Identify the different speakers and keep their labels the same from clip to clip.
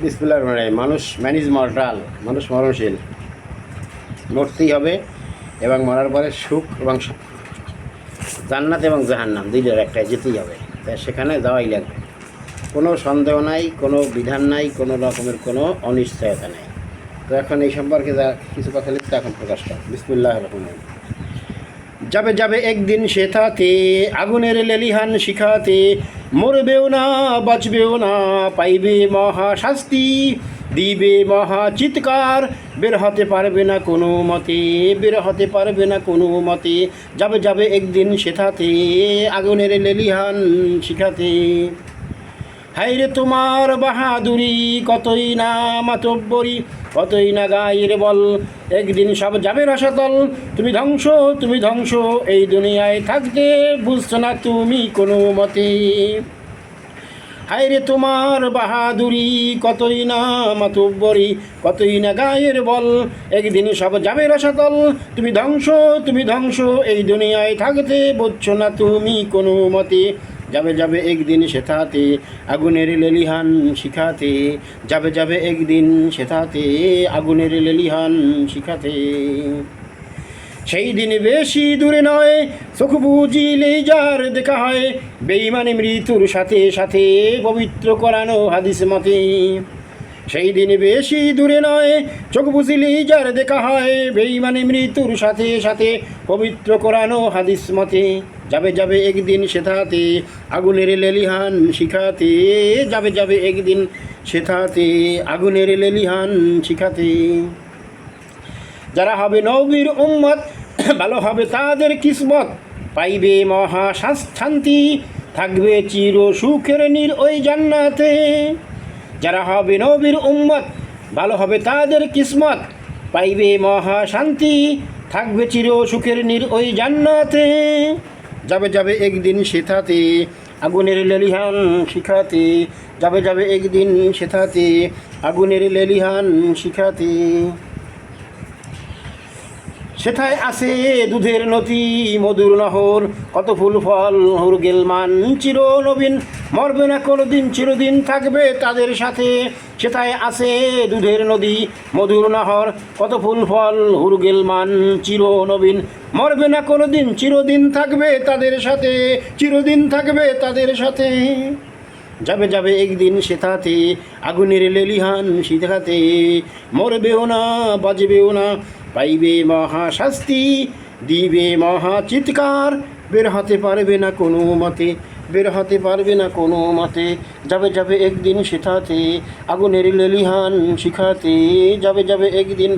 Speaker 1: বিসমিল্লাহির রহমানির রহিম। Man is mortal, মানুষ মরণশীল, মরতেই হবে এবং মরার পরে সুখ এবং জান্নাত এবং জাহান্নাম দুইটার একটাই যেতেই হবে, তাই সেখানে যাওয়াই লাগবে। কোনো সন্দেহ নাই, কোনো বিধান নাই, কোনো রকমের কোনো অনিশ্চয়তা নাই। তো এখন এই সম্পর্কে যা কিছু কথা লিখতে এখন প্রকাশ করা। বিসমিল্লাহির রহমানির রহিম। যাবে যাবে একদিন সেথাতে, আগুনের লেলিহান শিখাতে, মরবেও না বাঁচবেও না, পাইবে মহা শাস্তি, দিবে মহা চিৎকার, বের হতে পারবে না কোনো মতে, বের হতে পারবে না কোনো মতে। যাবে যাবে একদিন সেথাতে, আগুনের লেলিহান শিখাতে। হাইরে তোমার বাহাদুরি, কতই না মাতব্বরি, কতই না গায়ের বল, একদিন সব যাবে রসাতল। তুমি ধ্বংস, তুমি ধ্বংস, এই দুনিয়ায় থাকতে বুঝছো না তুমি কোনো মতে। হায়রে তোমার বাহাদুরি, কতই না মাতব্বরি, কতই না গায়ের বল, একদিন সব যাবে রসাতল। তুমি ধ্বংস, তুমি ধ্বংস, এই দুনিয়ায় থাকতে বুঝছো না তুমি কোনো মতে। যাবে যাবে একদিন সেথাতে, আগুনের লেলিহান শিখাতে, যাবে যাবে একদিন সেথাতে, আগুনের লেলিহান শিখাতে। সেই দিন বেশি দূরে নয়, চোখ বুঝিলেই যার দেখা হয়, বেঈমানি মৃত্যুর সাথে সাথে পবিত্র করানো হাদিস মতে। সেই দিন বেশি দূরে নয়, চোখ বুঝিলেই যার দেখা হয়, বেঈমানি মৃত্যুর সাথে সাথে পবিত্র করানো হাদিস মতে। যাবে যাবে একদিন সেথাতে, আগুনের লেলিহান শিখাতে, যাবে যাবে একদিন সেথাতে, আগুনের লেলিহান শিখাতে। যারা হবে নবীর উম্মত, ভালো হবে তাদের কিসমত, পাইবে মহা শান্তি, থাকবে চির সুখের নীর ওই জান্নাতে। যারা হবে নবীর উম্মত, ভালো হবে তাদের কিসমত, পাইবে মহা শান্তি, থাকবে চির সুখের নীর ওই জান্নাতে। যাবে যাবে একদিন সেথাতে, আগুনের লেলিহান শিখাতে, যাবে যাবে একদিন সেথাতে, আগুনের লেলিহান শিখাতে। সেথায় আছে দুধের নদী, মধুর নহর, কত ফুল ফল হুরগেলমান, চির নবীন, মরবে না কোনো দিন, চিরদিন থাকবে তাদের সাথে। সেথায় আছে দুধের নদী, মধুর নহর, কত ফুল ফল হুরগেলমান, চির নবীন, মরবে না কোনো দিন, চিরদিন থাকবে তাদের সাথে, চিরদিন থাকবে তাদের সাথে। যাবে যাবে একদিন সেথাতে, আগুনের লেলিহান শিখাতে, মরবেও না বাজবেও না, পাইবে মহা শাস্তি, দিবে মহা চিৎকার, বের হতে পারবে না কোনো মতে, বের হতে পারবে না কোনো মতে। যাবে যাবে একদিন সেথাতে, আগুনের লেলিহান শিখাতে, যাবে যাবে একদিন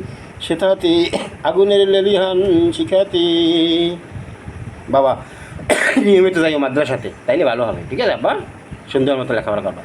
Speaker 1: সেথাতে, আগুনের লেলিহান শিখাতে। বাবা নিয়মিত যাই মাদ্রাসাতে, তাইলে ভালো হবে। ঠিক আছে আব্বা, সুন্দর মতো লেখাপড়া করবা।